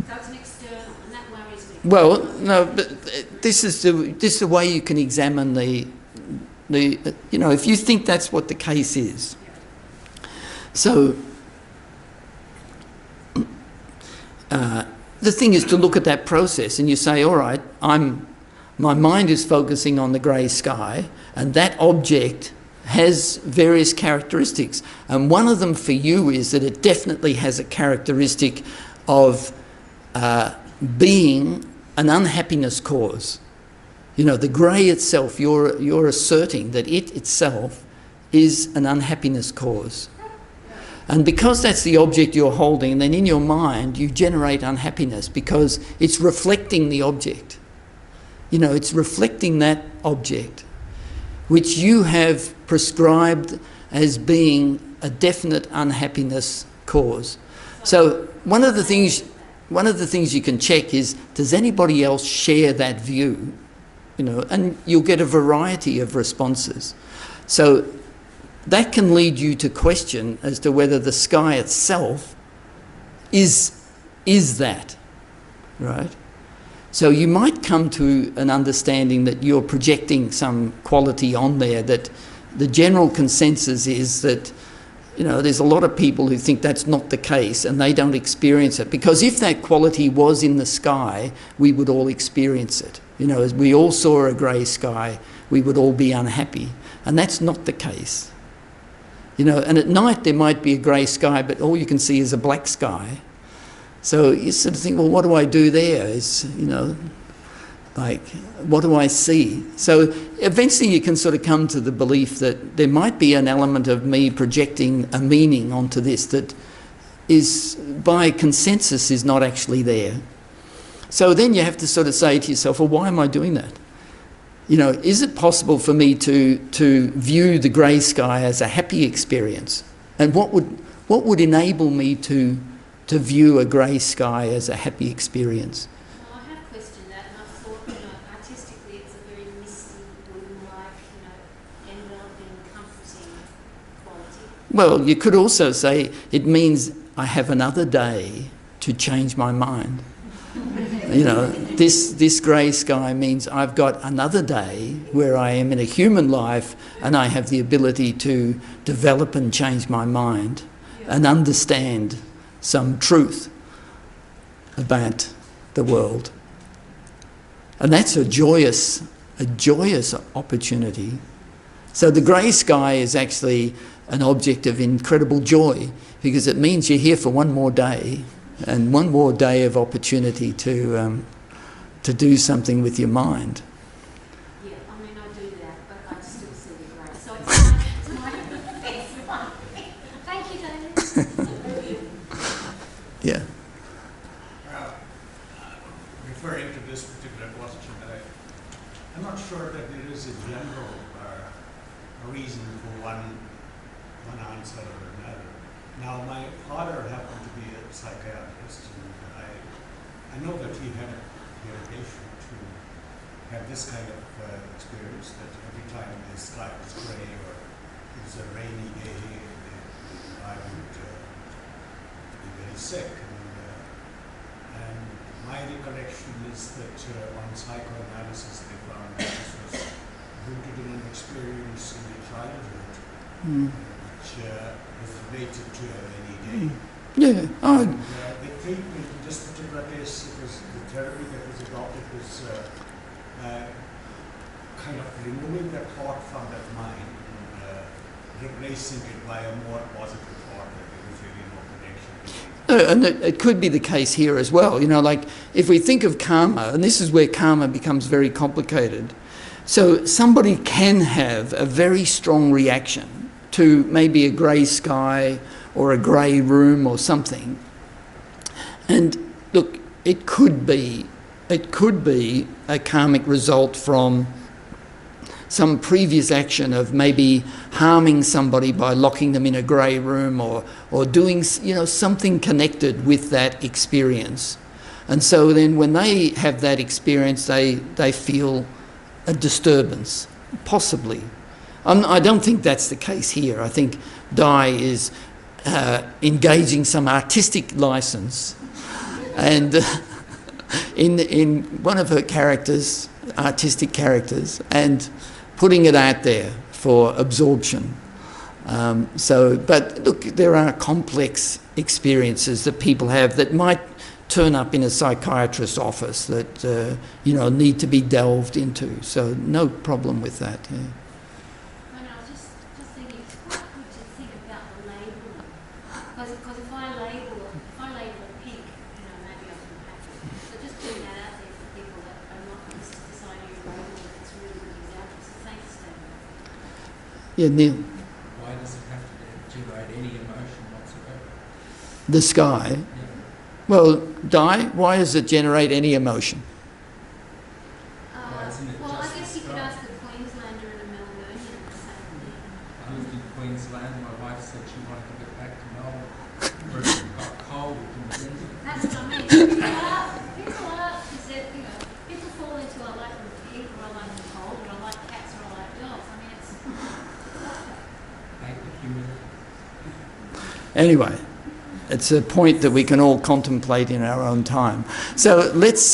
So it's an external, and that worries me. Well, no, but this is the way you can examine the you know, if you think that's what the case is. So the thing is to look at that process and you say, all right, my mind is focusing on the grey sky, and that object has various characteristics. And one of them for you is that it definitely has a characteristic of being an unhappiness cause. You know, the grey itself, you're asserting that it itself is an unhappiness cause. And because that's the object you're holding, then in your mind you generate unhappiness because it's reflecting the object. You know, it's reflecting that object, which you have prescribed as being a definite unhappiness cause. So one of the things you can check is, does anybody else share that view? You know, and you'll get a variety of responses. So that can lead you to question as to whether the sky itself is that, right? So you might come to an understanding that you're projecting some quality on there, that the general consensus is that, you know, there's a lot of people who think that's not the case and they don't experience it. Because if that quality was in the sky, we would all experience it. You know, as we all saw a grey sky, we would all be unhappy. And that's not the case. You know, and at night there might be a grey sky, but all you can see is a black sky. So you sort of think, well, what do I do there? Is, you know, like, what do I see? So eventually you can sort of come to the belief that there might be an element of me projecting a meaning onto this that is, by consensus, is not actually there. So then you have to sort of say to yourself, well, why am I doing that? You know, is it possible for me to view the grey sky as a happy experience? And what would enable me to view a grey sky as a happy experience? Well, I have questioned that, and I've thought, you know, artistically it's a very misty, womb-like, you know, enveloping, comforting quality. Well, you could also say it means I have another day to change my mind. You know, this grey sky means I've got another day where I am in a human life and I have the ability to develop and change my mind and understand some truth about the world. And that's a joyous opportunity. So the grey sky is actually an object of incredible joy because it means you're here for one more day and one more day of opportunity to do something with your mind. Yeah, I mean, I do that, but I still see the grey. So it's my best one. Thank you, David. Yeah. Referring to this particular question, I'm not sure that there is a general reason for one answer or another. Now, my father happened to be a psychiatrist, and I know that he had a patient to have this kind of experience, that every time the sky was grey or it was a rainy day, I would be very sick. And my recollection is that on psychoanalysis they found that this was rooted in an experience in the childhood, which is related to a rainy day. Yeah. Oh. And the treatment in this particular case, it was the therapy that was adopted was kind of removing that thought from that mind and replacing it by a more positive thought that there was really no connection. And it could be the case here as well. You know, like if we think of karma, and this is where karma becomes very complicated. So somebody can have a very strong reaction to maybe a grey sky or a grey room or something. And look, it could be a karmic result from some previous action of maybe harming somebody by locking them in a grey room, or doing, you know, something connected with that experience. And so then when they have that experience, they feel a disturbance, possibly. I don't think that's the case here. I think Di is engaging some artistic license, and in one of her characters, artistic characters, and putting it out there for absorption. But look, there are complex experiences that people have that might turn up in a psychiatrist's office that need to be delved into. So no problem with that. Yeah. I know, I was just thinking it's quite good to think about the labelling. Because if I label it pink, maybe I feel happy. So just putting that out there for people that are not used to this idea of labeling, it's a really good example. So thanks, Stephen. Yeah, Neil. Why does it have to generate any emotion whatsoever? The sky. Yeah. Well, Di, why does it generate any emotion? Why isn't it Well, I just guess the you could sky? ask the Queenslander and a Melbourneian the same thing. I lived in Queensland. My wife said she wanted to get back to Melbourne, where it got cold in the winter. That's what I mean. People are, he said, people fall into I like them pink, or I like them cold, or I like cats, or I like dogs. I mean, it's Hate the humidity. Anyway, it's a point that we can all contemplate in our own time. So let's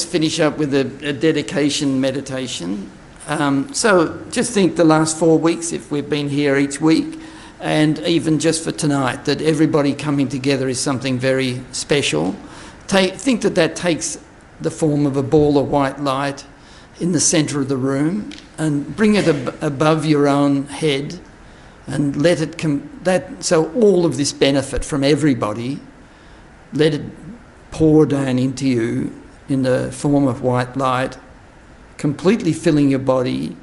finish up with a dedication meditation. So just think the last 4 weeks, if we've been here each week, and even just for tonight, that everybody coming together is something very special. Think that takes the form of a ball of white light in the centre of the room, and bring it above your own head, and let it so all of this benefit from everybody, let it pour down into you in the form of white light, completely filling your body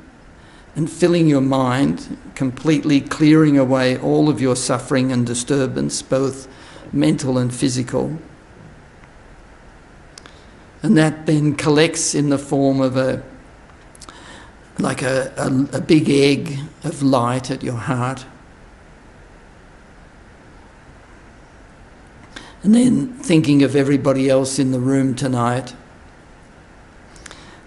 and filling your mind, completely clearing away all of your suffering and disturbance, both mental and physical. And that then collects in the form of a big egg of light at your heart. And then thinking of everybody else in the room tonight,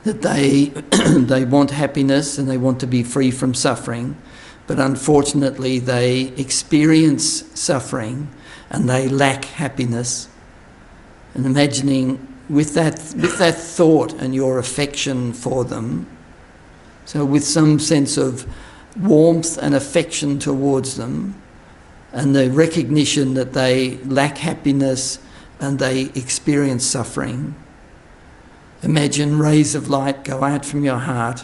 that they want happiness and they want to be free from suffering, but unfortunately they experience suffering and they lack happiness. And imagining with that thought and your affection for them, so with some sense of warmth and affection towards them, and the recognition that they lack happiness and they experience suffering, imagine rays of light go out from your heart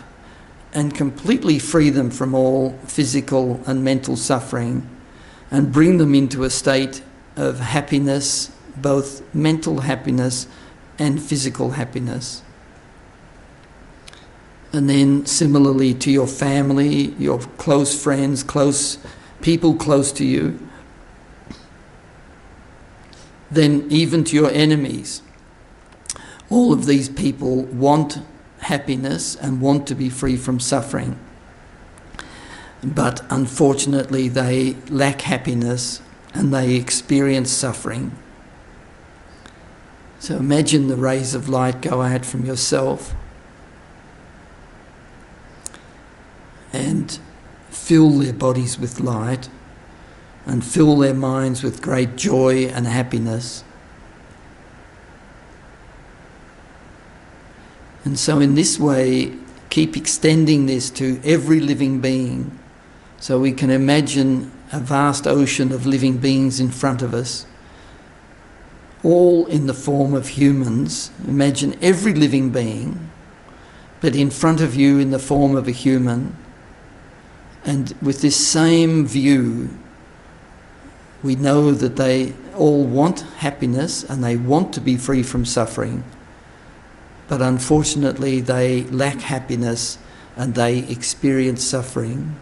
and completely free them from all physical and mental suffering, and bring them into a state of happiness, both mental happiness and physical happiness. And then similarly to your family, your close friends, close people close to you, then even to your enemies. All of these people want happiness and want to be free from suffering. But unfortunately they lack happiness and they experience suffering. So imagine the rays of light go out from yourself and fill their bodies with light and fill their minds with great joy and happiness. And so in this way, keep extending this to every living being, so we can imagine a vast ocean of living beings in front of us, all in the form of humans. Imagine every living being, but in front of you in the form of a human. And with this same view, we know that they all want happiness and they want to be free from suffering, but unfortunately they lack happiness and they experience suffering.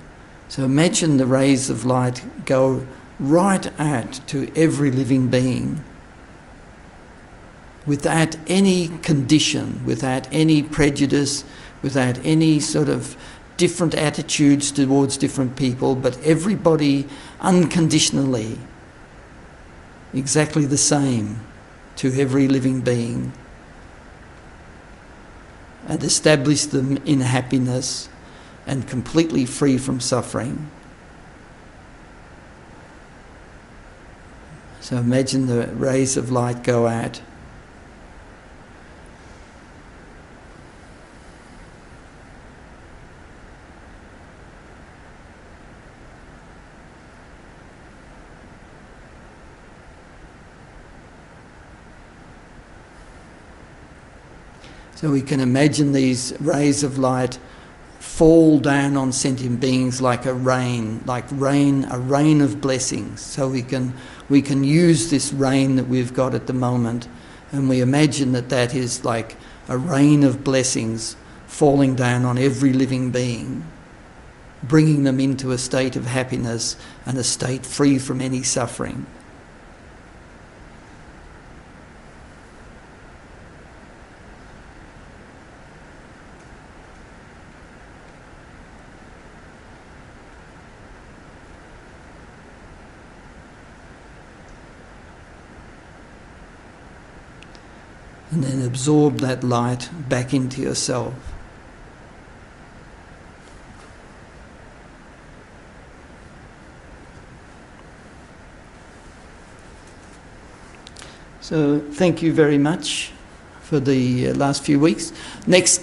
So imagine the rays of light go right out to every living being without any condition, without any prejudice, without any sort of different attitudes towards different people, but everybody unconditionally, exactly the same to every living being, and establish them in happiness and completely free from suffering. So imagine the rays of light go out. So we can imagine these rays of light fall down on sentient beings like a rain, a rain of blessings. So we can use this rain that we've got at the moment, and we imagine that that is like a rain of blessings falling down on every living being, bringing them into a state of happiness and a state free from any suffering. And then absorb that light back into yourself. So thank you very much for the last few weeks. Next